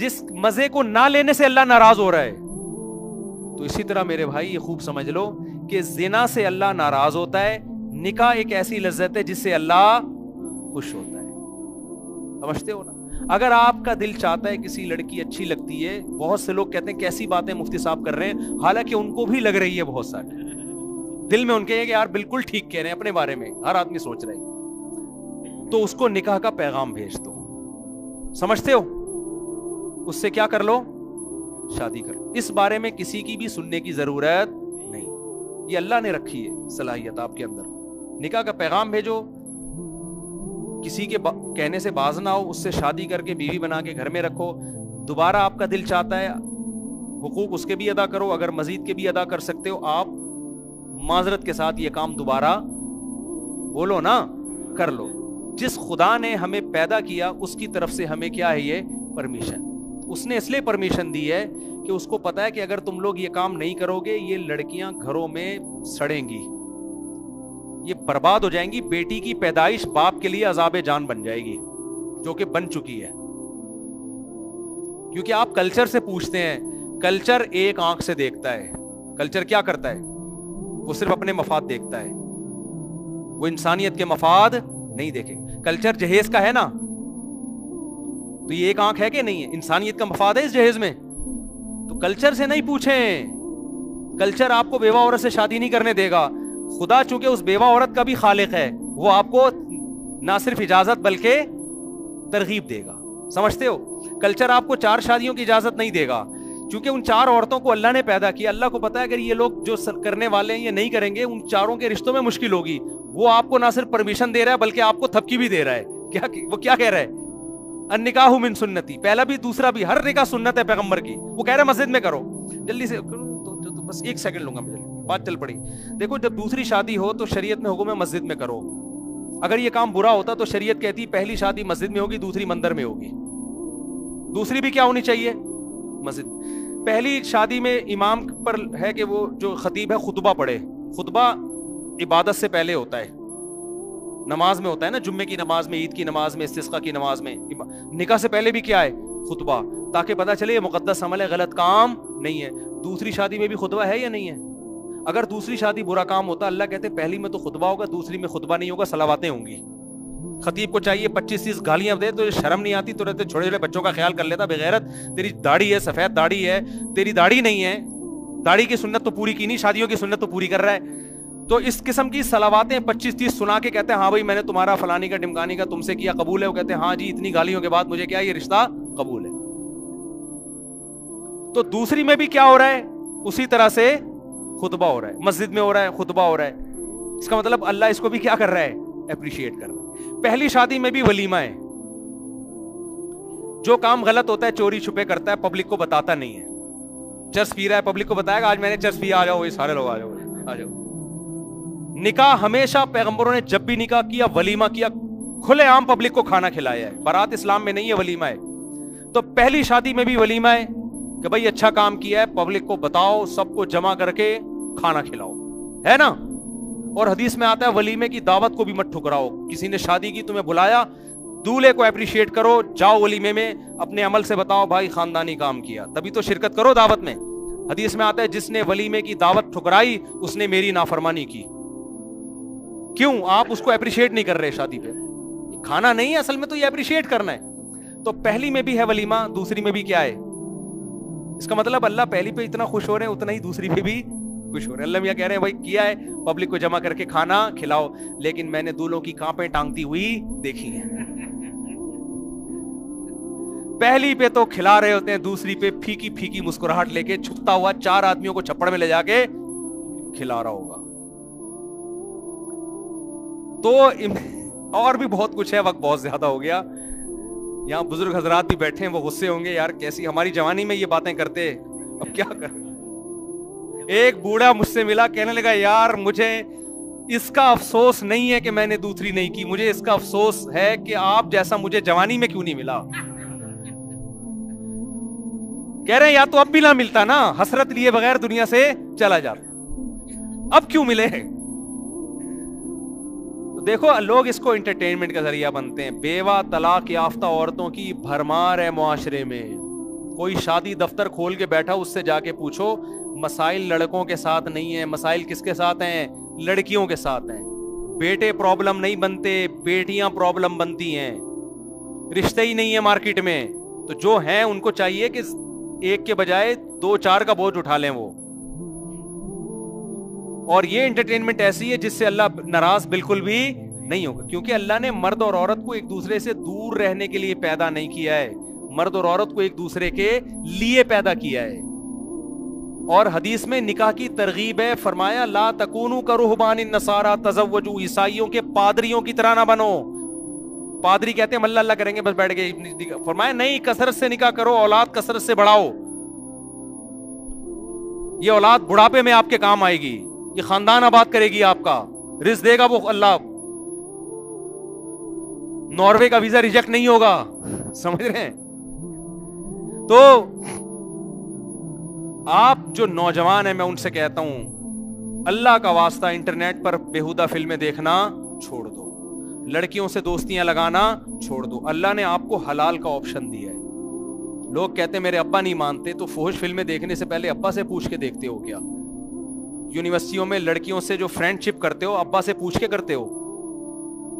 جس مزے کو نہ لینے سے اللہ ناراض ہو رہا ہے. تو اسی طرح میرے بھائی یہ خوب سمجھ لو کہ زنا سے اللہ ناراض ہوتا ہے, نکاح ایک ایسی لذت ہے جس سے اللہ خوش ہوتا ہے. سمجھتے ہو نا؟ اگر آپ کا دل چاہتا ہے کسی لڑکی اچھی لگتی ہے, بہت سے لوگ کہتے ہیں کیسی باتیں مفتی صاحب کر رہے ہیں, حالانکہ ان کو بھی لگ رہی ہے, بہت سارے دل میں ان کے کہ یار بالکل ٹھیک کہہ رہے ہیں اپنے بارے میں, ہر آدمی سوچ رہے ہیں, تو اس کو نکاح کا پیغام بھیج دو. سمجھتے ہو؟ اس سے کیا کر لو, شادی کر لو. اس بارے میں کسی کی بھی سننے کی ضرورت نہیں, یہ اللہ نے رکھی ہے صلاحیت آپ کے اندر. نکاح کا پیغام بھیجو, کسی کے کہنے سے باز نہ ہو, اس سے شادی کر کے بیوی بنا کے گھر میں رکھو. دوبارہ آپ کا دل چاہتا ہے حقوق اس کے بھی ادا کرو, اگر مزید کے بھی ادا کر سکتے ہو آپ معذرت کے ساتھ یہ کام دوبارہ بولو نا کر لو. جس خدا نے ہمیں پیدا کیا اس کی طرف سے ہمیں کیا ہے یہ پرمیشن. اس نے اس لیے پرمیشن دی ہے کہ اس کو پتا ہے کہ اگر تم لوگ یہ کام نہیں کرو گے یہ لڑکیاں گھروں میں سڑیں گی, یہ برباد ہو جائیں گی. بیٹی کی پیدائش باپ کے لیے عذاب جان بن جائے گی, جو کہ بن چکی ہے. کیونکہ آپ کلچر سے پوچھتے ہیں, کلچر ایک آنکھ سے دیکھتا ہے. کلچر کیا کرتا ہے؟ وہ صرف اپنے مفاد دیکھتا ہے, وہ انسانیت کے مفاد نہیں دیکھے. کلچر جہیز کا ہے نا, تو یہ ایک آنکھ ہے کہ نہیں ہے؟ انسانیت کا مفاد ہے اس جہیز میں. تو کلچر سے نہیں پوچھیں, کلچر آپ کو بیوہ عورت سے شادی نہیں کرنے دے گا. خدا چونکہ اس بیوہ عورت کا بھی خالق ہے, وہ آپ کو نہ صرف اجازت بلکہ ترغیب دے گا. سمجھتے ہو؟ کلچر آپ کو 4 شادیوں کی اجازت نہیں دے گا, چونکہ ان 4 عورتوں کو اللہ نے پیدا کیا. اللہ کو پتا ہے اگر یہ لوگ جو کرنے والے ہیں یہ نہیں کریں گے, ان 4 کے رشتوں میں مشکل ہوگی. وہ آپ کو نہ صرف پرمیشن دے رہا ہے بلکہ آپ کو تھپکی بھی دے رہا ہے. وہ کیا کہہ رہا ہے؟ النکاح من سنتی, پہلا بھی دوسرا بھی, ہر نکاح سنت ہے پیغمبر کی. وہ کہہ رہا ہے مسجد میں کرو. جلدی سے تو بس 1 سیکنڈ لوں گا میں, بات چل پڑی. دیکھو جب دوسری شادی ہو تو شریعت میں حکم ہے مسجد میں کرو. اگر یہ کام برا ہوتا تو شریعت کہتی پہلی شادی مسجد میں ہوگی, دوسری مندر میں ہوگی. دوسری بھی کیا ہونی چاہیے؟ مسجد. پہلی شادی میں امام پر ہے کہ وہ جو خطیب ہے خطبہ پڑھے. خطبہ عبادت سے پہلے ہوتا ہے, نماز میں ہوتا ہے نا, جمعے کی نماز میں, عید کی نماز میں, استسقاء کی نماز میں. نکاح سے پہلے بھی کیا ہے؟ خطبہ, تاکہ پتہ چلے یہ مقدس عمل ہے, غلط کام نہیں ہے. دوسری شادی میں بھی خطبہ ہے یا نہیں ہے؟ اگر دوسری شادی برا کام ہوتا, اللہ کہتے پہلی میں تو خطبہ ہوگا, دوسری میں خطبہ نہیں ہوگا, صلواتیں ہوں گی. خطیب کو چاہیے 25-30 گالیاں دے, تو شرم نہیں آتی؟ تو رہتے چھوٹے چھوٹے بچوں کا خیال کر لیتا, بغیرت, تیری داڑھی ہے, سفید داڑھی ہے, تیری داڑھی نہیں ہے, داڑھی کی سنت تو پوری کی نہیں, شادیوں کی سنت تو پوری کر رہا ہے. تو اس قسم کی صلواتیں 25-30 سنا کے کہتے ہیں ہاں بھائی میں نے تمہارا فلانی کا ڈمکانی کا تم سے کیا, قبول ہے؟ وہ کہتے ہیں ہاں جی, اتنی گالیوں کے بعد مجھے کیا یہ رشتہ قبول ہے. تو دوسری میں بھی کیا ہو رہا ہے؟ اسی طرح سے خطبہ ہو رہا ہے, مسجد میں ہو رہا ہے, خطبہ ہو رہا ہے. اس کا مطلب اللہ اس کو بھی کیا کر رہا ہے؟ اپریشیٹ کر رہا ہے. پہلی شادی میں بھی ولیمہ ہے. جو کام غلط ہوتا ہے چوری چھپے کرتا ہے, پبلک کو بتاتا نہیں ہے. چرس پی رہا ہے, پبلک کو بتائے گا آج میں نے چرس پیا, آ جاؤ یہ سارے لوگ آ جاؤ آ جاؤ. نکاح ہمیشہ پیغمبروں نے جب بھی نکاح کیا ولیمہ کیا, کھلے عام پبلک کو کھانا کھلایا ہے. بارات اسلام میں نہیں ہے, ولیمہ ہے. تو پہلی شادی میں بھی ولیمہ ہے کہ بھائی اچھا کام کیا ہے, پبلک کو بتاؤ, سب کو جمع کر کے کھانا کھلاؤ, ہے نا. اور حدیث میں آتا ہے ولیمے کی دعوت کو بھی مت ٹھکراؤ. کسی نے شادی کی, تمہیں بلایا, دولہے کو اپریشیٹ کرو, جاؤ ولیمے میں, اپنے عمل سے بتاؤ بھائی خاندانی کام کیا, تبھی تو شرکت کرو دعوت میں. حدیث میں آتا ہے جس نے ولیمے کی دعوت ٹھکرائی اس نے میری نافرمانی کی. کیوں؟ آپ اس کو اپریشیٹ نہیں کر رہے. شادی پہ کھانا نہیں ہے اصل میں, تو یہ اپریشیٹ کرنا ہے. تو پہلی میں بھی ہے ولیمہ, دوسری میں بھی کیا ہے؟ اس کا مطلب اللہ پہلی پہ اتنا خوش ہو رہے ہیں اتنا ہی دوسری پہ بھی خوش ہو رہے ہیں. اللہ میاں کہہ رہے ہیں بھائی کیا ہے, پبلک کو جمع کر کے کھانا کھلاؤ, لیکن میں نے دولوں کی کانپیں ٹانگتی ہوئی دیکھی ہیں. پہلی پہ تو کھلا رہے ہوتے ہیں, دوسری پہ پھیکی پھیکی مسکراہٹ لے کے چھپتا ہوا 4 آدمیوں کو چھپڑ میں لے جا کے کھلا رہا ہوگا. تو اور بھی بہت کچھ ہے, وقت بہت زیادہ ہو گیا. یہاں بزرگ حضرات بھی بیٹھے ہیں, وہ غصے ہوں گے یار کیسی ہماری جوانی میں یہ باتیں کرتے, اب کیا کر. ایک بوڑھا مجھ سے ملا, کہنے لگا یار مجھے اس کا افسوس نہیں ہے کہ میں نے دوسری نہیں کی, مجھے اس کا افسوس ہے کہ آپ جیسا مجھے جوانی میں کیوں نہیں ملا. کہہ رہے ہیں یا تو اب بھی نہ ملتا نا, حسرت لیے بغیر دنیا سے چلا جاتا, اب کیوں ملے. دیکھو لوگ اس کو انٹرٹینمنٹ کا ذریعہ بنتے ہیں. بیوہ طلاق یافتہ عورتوں کی بھرمار ہے معاشرے میں, کوئی شادی دفتر کھول کے بیٹھا اس سے جا کے پوچھو, مسائل لڑکوں کے ساتھ نہیں ہیں, مسائل کس کے ساتھ ہیں؟ لڑکیوں کے ساتھ ہیں. بیٹے پرابلم نہیں بنتے, بیٹیاں پرابلم بنتی ہیں. رشتے ہی نہیں ہے مارکیٹ میں, تو جو ہیں ان کو چاہیے کہ ایک کے بجائے 2-4 کا بوجھ اٹھا لیں وہ. اور یہ انٹرٹینمنٹ ایسی ہے جس سے اللہ ناراض بالکل بھی نہیں ہوگا, کیونکہ اللہ نے مرد اور عورت کو ایک دوسرے سے دور رہنے کے لیے پیدا نہیں کیا ہے, مرد اور عورت کو ایک دوسرے کے لیے پیدا کیا ہے. اور حدیث میں نکاح کی ترغیب ہے, فرمایا لا تکونوا کرہبان النصارى تزوجوا, عیسائیوں کے پادریوں کی طرح نہ بنو. پادری کہتے ہیں اللہ اللہ کریں گے بس بیٹھ گئے, فرمایا نہیں, کثرت سے نکاح کرو, اولاد کثرت سے بڑھاؤ. یہ اولاد بڑھاپے میں آپ کے کام آئے گی, یہ خاندان آباد کرے گی, آپ کا رزق دے گا وہ اللہ. ناروے کا ویزا ریجیکٹ نہیں ہوگا, سمجھ رہے ہیں؟ تو آپ جو نوجوان ہیں, میں ان سے کہتا ہوں اللہ کا واسطہ انٹرنیٹ پر بیہودہ فلمیں دیکھنا چھوڑ دو, لڑکیوں سے دوستیاں لگانا چھوڑ دو. اللہ نے آپ کو حلال کا آپشن دیا ہے. لوگ کہتے ہیں میرے ابا نہیں مانتے, تو فحش فلمیں دیکھنے سے پہلے ابا سے پوچھ کے دیکھتے ہو کیا؟ یونیورسٹیوں میں لڑکیوں سے جو فرینڈ شپ کرتے ہو ابا سے پوچھ کے کرتے ہو؟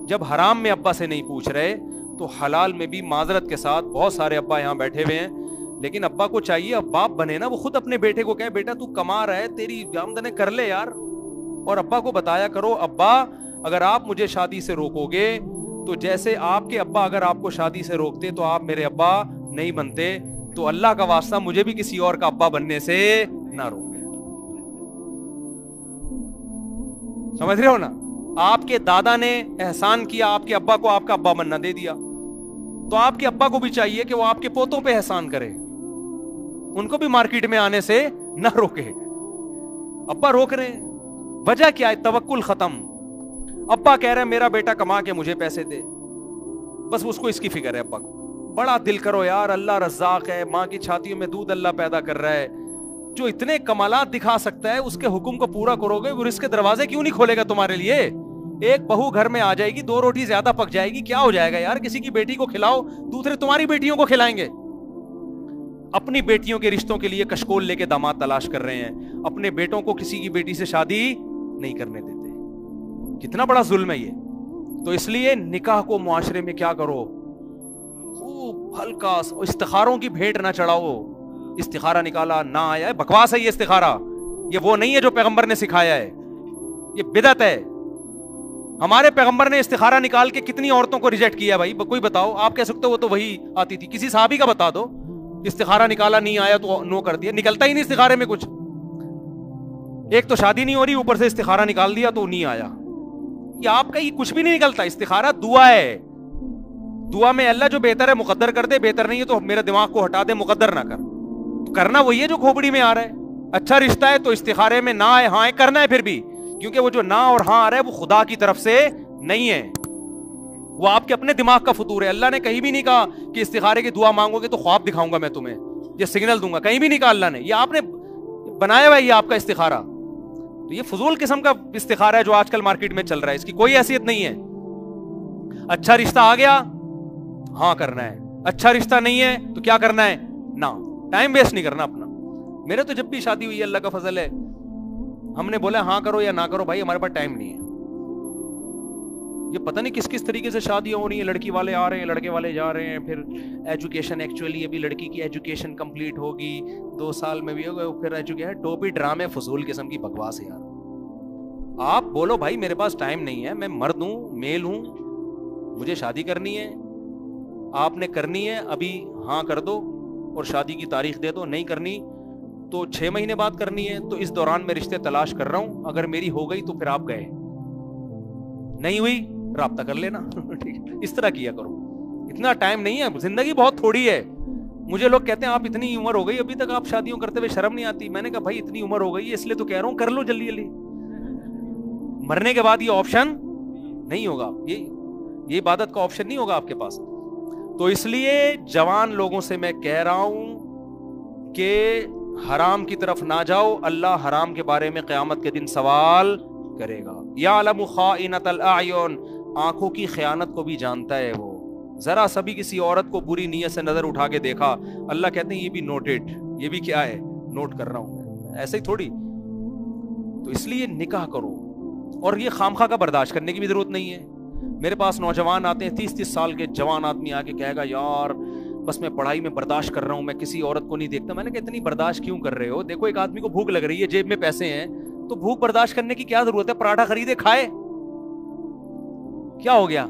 جب حرام میں ابا سے نہیں پوچھ رہے تو حلال میں بھی معذرت کے ساتھ, بہت سارے ابا یہاں بیٹھے ہوئے ہیں, لیکن ابا کو چاہیے اب باپ بنے نا, وہ خود اپنے بیٹے کو کہے بیٹا تو کما رہا ہے, تیری آمدنی کر لے یار. اور ابا کو بتایا کرو ابا اگر آپ مجھے شادی سے روکو گے تو جیسے آپ کے ابا اگر آپ کو شادی سے روکتے تو آپ میرے ابا نہیں بنتے, تو اللہ کا واسطہ مجھے بھی کسی اور کا ابا بننے سے نہ روکے. سمجھ رہے ہو نا؟ آپ کے دادا نے احسان کیا, آپ کے ابا کو آپ کا ابا بننا دے دیا, تو آپ کے ابا کو بھی چاہیے کہ وہ آپ کے پوتوں پہ احسان کرے, ان کو بھی مارکیٹ میں آنے سے نہ روکے. ابا روک رہے ہیں, وجہ کیا ہے؟ توکل ختم. ابا کہہ رہے ہیں میرا بیٹا کما کے مجھے پیسے دے, بس اس کو اس کی فکر ہے. ابا کو بڑا دل کرو یار, اللہ رزاق ہے, ماں کی چھاتیوں میں دودھ اللہ پیدا کر رہا ہے, جو اتنے کمالات دکھا سکتا ہے اس کے حکم کو پورا کرو گے, وہ رزق کے دروازے کیوں نہیں کھولے گا تمہارے لیے؟ ایک بہو گھر میں آ جائے گی, 2 روٹی زیادہ پک جائے گی, کیا ہو جائے گا یار؟ کسی کی بیٹی کو کھلاؤ, دوسرے تمہاری بیٹیوں کو کھلائیں گے. اپنی بیٹیوں کے رشتوں کے لیے کشکول لے کے داماد تلاش کر رہے ہیں, اپنے بیٹوں کو کسی کی بیٹی سے شادی نہیں کرنے دیتے. کتنا بڑا ظلم ہے یہ. تو اس لیے نکاح کو معاشرے میں کیا کرو, خوب ہلکا, استخاروں کی بھیٹ نہ چڑھاؤ. استخارہ نکالا نہ آیا ہے, بکواس ہے یہ استخارہ, یہ وہ نہیں ہے جو پیغمبر نے سکھایا ہے, یہ بدعت ہے. ہمارے پیغمبر نے استخارہ نکال کے کتنی عورتوں کو ریجیکٹ کیا بھائی, کوئی بتاؤ. آپ کہہ سکتے ہو وہ تو وہی آتی تھی, کسی صحابی کا بتا دو استخارہ نکالا نہیں آیا تو نو کر دیا. نکلتا ہی نہیں استخارے میں کچھ, ایک تو شادی نہیں ہو رہی, اوپر سے استخارہ نکال دیا تو نہیں آیا. یہ آپ کا یہ کچھ بھی نہیں نکلتا. استخارہ دعا ہے, دعا میں اللہ جو بہتر ہے مقدر کر دے, بہتر نہیں ہے تو میرے دماغ کو ہٹا دے, مقدر نہ کر. کرنا وہی ہے جو کھوپڑی میں آ رہا ہے. اچھا رشتہ ہے تو استخارے میں نہ آئے ہاں کرنا ہے پھر بھی, کیونکہ وہ جو نہ اور ہاں آ رہا ہے وہ خدا کی طرف سے نہیں ہے, وہ آپ کے اپنے دماغ کا فطور ہے. اللہ نے کہیں بھی نہیں کہا کہ استخارے کی دعا مانگو گے تو خواب دکھاؤں گا میں تمہیں, یہ سگنل دوں گا, کہیں بھی نہیں کہا اللہ نے. یہ آپ نے بنایا ہوا ہے یہ آپ کا استخارہ. تو یہ فضول قسم کا استخارہ ہے جو آج کل مارکیٹ میں چل رہا ہے, اس کی کوئی حیثیت نہیں ہے. اچھا رشتہ آ گیا ہاں کرنا ہے, اچھا رشتہ نہیں ہے تو کیا کرنا ہے, نہ ٹائم ویسٹ نہیں کرنا اپنا. میرے تو جب بھی شادی ہوئی ہے اللہ کا فضل ہے, ہم نے بولا ہاں کرو یا نہ کرو بھائی, ہمارے پاس ٹائم نہیں ہے. یہ پتہ نہیں کس کس طریقے سے شادیاں ہو رہی ہیں, لڑکی والے آ رہے ہیں لڑکے والے جا رہے ہیں. پھر ایجوکیشن, ایکچولی ابھی لڑکی کی ایجوکیشن کمپلیٹ ہوگی 2 سال میں بھی ہوگا, پھر ایجوکیشن, ٹوپی ڈرامے, فضول قسم کی بکواس ہے یار. آپ بولو بھائی میرے پاس ٹائم نہیں ہے, میں مرد ہوں, میل ہوں, مجھے شادی کرنی ہے, آپ نے کرنی ہے ابھی ہاں کر دو اور شادی کی تاریخ دے دو. نہیں کرنی تو 6 مہینے بعد کرنی ہے, تو اس دوران میں رشتے تلاش کر رہا ہوں, اگر میری ہو گئی تو پھر آپ گئے, نہیں ہوئی رابطہ کر لینا. اس طرح کیا کرو, اتنا ٹائم نہیں ہے, زندگی بہت تھوڑی ہے. مجھے لوگ کہتے ہیں آپ اتنی عمر ہو گئی ابھی تک آپ شادیوں کرتے ہوئے شرم نہیں آتی. میں نے کہا بھائی اتنی عمر ہو گئی ہے اس لیے تو کہہ رہا ہوں کر لو جلدی جلدی, مرنے کے بعد یہ آپشن نہیں ہوگا, یہ عبادت کا آپشن نہیں ہوگا آپ کے پاس. تو اس لیے جوان لوگوں سے میں کہہ رہا ہوں کہ حرام کی طرف نہ جاؤ, اللہ حرام کے بارے میں قیامت کے دن سوال کرے گا. یعلم خائنۃ الاعین, آنکھوں کی خیانت کو بھی جانتا ہے وہ. ذرا سبھی کسی عورت کو بری نیت سے نظر اٹھا کے دیکھا, اللہ کہتے ہیں یہ بھی نوٹڈ, یہ بھی کیا ہے, نوٹ کر رہا ہوں, ایسے ہی تھوڑی. تو اس لیے نکاح کرو, اور یہ خامخواہ کا برداشت کرنے کی بھی ضرورت نہیں ہے. میرے پاس نوجوان آتے ہیں 30-30 سال کے جوان آدمی آ کے کہے گا یار بس میں پڑھائی میں برداشت کر رہا ہوں, میں کسی عورت کو نہیں دیکھتا. میں نے کہا اتنی برداشت کیوں کر رہے ہو؟ دیکھو ایک آدمی کو بھوک لگ رہی ہے, جیب میں پیسے ہیں, تو بھوک برداشت کرنے کی کیا ضرورت ہے؟ پراٹھا خریدے کھائے, کیا ہو گیا؟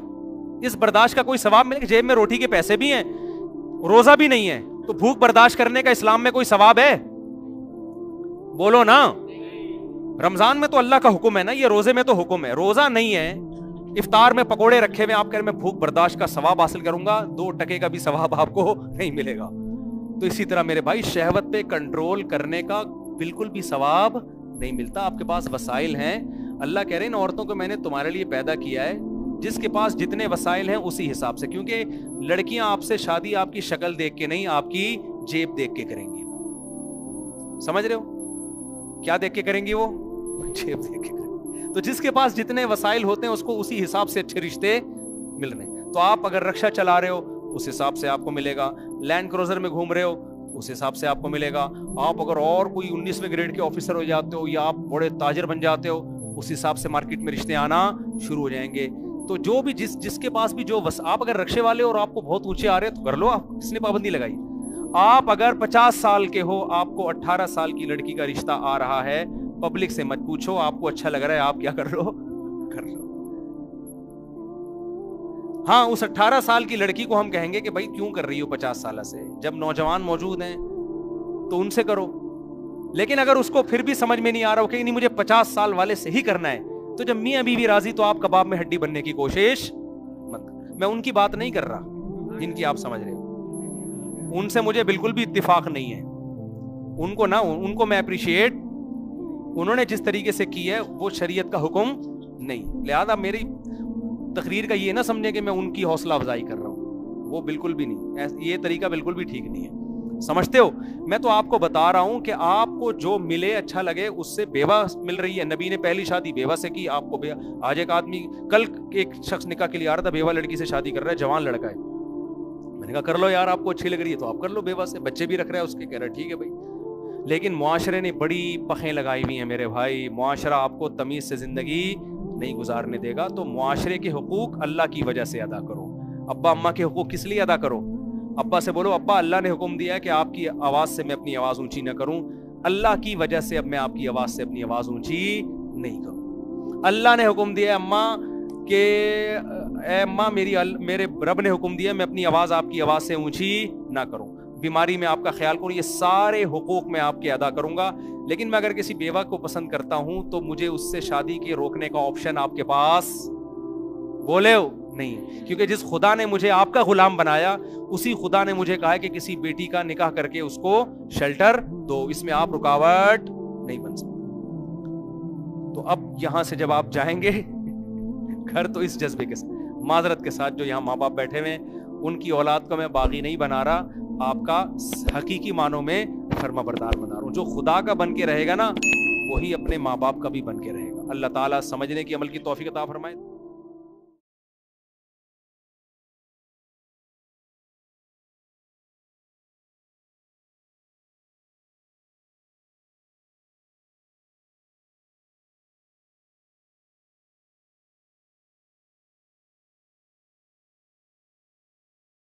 اس برداشت کا کوئی ثواب ملے؟ جیب میں روٹی کے پیسے بھی ہیں, روزہ بھی نہیں ہے, تو بھوک برداشت کرنے کا اسلام میں کوئی ثواب ہے؟ بولو نا. رمضان میں تو اللہ کا حکم ہے نا, یہ روزے میں تو حکم ہے, روزہ نہیں ہے. افطار میں پکوڑے رکھے ہوئے, آپ کہہ رہے میں بھوک برداشت کا ثواب حاصل کروں گا, 2 ٹکے کا بھی ثواب آپ کو نہیں ملے گا. تو اسی طرح میرے بھائی شہوت پہ کنٹرول کرنے کا بالکل بھی ثواب نہیں ملتا. آپ کے پاس وسائل ہیں, اللہ کہہ رہے ہیں ان عورتوں کو میں نے تمہارے لیے پیدا کیا ہے, جس کے پاس جتنے وسائل ہیں اسی حساب سے, کیونکہ لڑکیاں آپ سے شادی آپ کی شکل دیکھ کے نہیں, آپ کی جیب دیکھ کے کریں گی. سمجھ رہے ہو کیا دیکھ کے کریں گی؟ وہ جیب دیکھ کے کریں گی. تو جس کے پاس جتنے وسائل ہوتے ہیں اس کو اسی حساب سے اچھے رشتے مل رہے ہیں. تو آپ اگر رکشا چلا رہے ہو اس حساب سے آپ کو ملے گا, لینڈ کروزر میں گھوم رہے ہو اس حساب سے آپ کو ملے گا. آپ اگر اور کوئی 19ویں گریڈ کے آفیسر ہو جاتے ہو یا آپ بڑے تاجر بن جاتے ہو, اس حساب سے مارکیٹ میں رشتے آنا شروع ہو جائیں گے. تو جو بھی جس کے پاس بھی آپ اگر رکشے والے اور آپ کو بہت اونچے آ رہے ہیں تو کر لو, آپ کس نے پابندی لگائی؟ آپ اگر 50 سال کے ہو, آپ کو 18 سال کی لڑکی کا رشتہ آ رہا ہے, پبلک سے مت پوچھو, آپ کو اچھا لگ رہا ہے آپ کیا کر لو, کر لو. ہاں اس 18 سال کی لڑکی کو ہم کہیں گے کہ بھائی کیوں کر رہی ہو 50 سالہ سے, جب نوجوان موجود ہیں تو ان سے کرو. لیکن اگر اس کو پھر بھی سمجھ میں نہیں آ رہا ہو کہ نہیں مجھے 50 سال والے سے ہی کرنا ہے, تو جب میاں بیوی راضی تو آپ کباب میں ہڈی بننے کی کوشش مت. میں ان کی بات نہیں کر رہا جن کی آپ سمجھ رہے ہو, ان سے مجھے بالکل بھی اتفاق نہیں ہے. ان کو میں اپریشیٹ, انہوں نے جس طریقے سے کی ہے وہ شریعت کا حکم نہیں. لہذا میری تقریر کا یہ نہ سمجھے کہ میں ان کی حوصلہ افزائی کر رہا ہوں, وہ بالکل بھی نہیں, یہ طریقہ بالکل بھی ٹھیک نہیں ہے. سمجھتے ہو؟ میں تو آپ کو بتا رہا ہوں کہ آپ کو جو ملے اچھا لگے. اس سے بیوہ مل رہی ہے, نبی نے پہلی شادی بیوہ سے کی, آپ کو آج ایک آدمی کل ایک شخص نکاح کے لیے آ رہا تھا, بیوہ لڑکی سے شادی کر رہا ہے, جوان لڑکا ہے. میں نے کہا کر لو یار, آپ کو اچھی لگ رہی ہے تو آپ کر لو بیوہ سے, بچے بھی رکھ رہا ہے اس کے, کہہ رہا ہے ٹھیک ہے بھائی. لیکن معاشرے نے بڑی پخیں لگائی ہوئی ہیں میرے بھائی. معاشرہ آپ کو تمیز سے زندگی نہیں گزارنے دے گا. تو معاشرے کے حقوق اللہ کی وجہ سے ادا کرو. ابا اماں کے حقوق کس لیے ادا کرو؟ ابا سے بولو ابا اللہ نے حکم دیا ہے کہ آپ کی آواز سے میں اپنی آواز اونچی نہ کروں, اللہ کی وجہ سے اب میں آپ کی آواز سے اپنی آواز اونچی نہیں کروں. اللہ نے حکم دیا ہے اماں کہ اے اماں میرے رب نے حکم دیا میں اپنی آواز آپ کی آواز سے اونچی نہ کروں, بیماری میں آپ کا خیال کروں. یہ سارے حقوق میں آپ کے ادا کروں گا. لیکن میں اگر کسی بیوہ کو پسند کرتا ہوں تو مجھے اس سے شادی کے روکنے کا آپشن آپ کے پاس بولے ہو نہیں, کیونکہ جس خدا نے مجھے آپ کا غلام بنایا اسی خدا نے مجھے کہا ہے کہ کسی بیٹی کا نکاح کر کے اس کو شیلٹر دو, اس میں آپ رکاوٹ نہیں بن سکتے. تو اب یہاں سے جب آپ جائیں گے گھر, تو اس جذبے کے ساتھ, معذرت کے ساتھ, جو یہاں ماں باپ بیٹھے ہوئے ان کی اولاد کو میں باغی نہیں بنا رہا, آپ کا حقیقی معنوں میں فرما بردار بنا رہا ہوں. جو خدا کا بن کے رہے گا نا وہی اپنے ماں باپ کا بھی بن کے رہے گا. اللہ تعالیٰ سمجھنے کی عمل کی توفیق عطا فرمائے.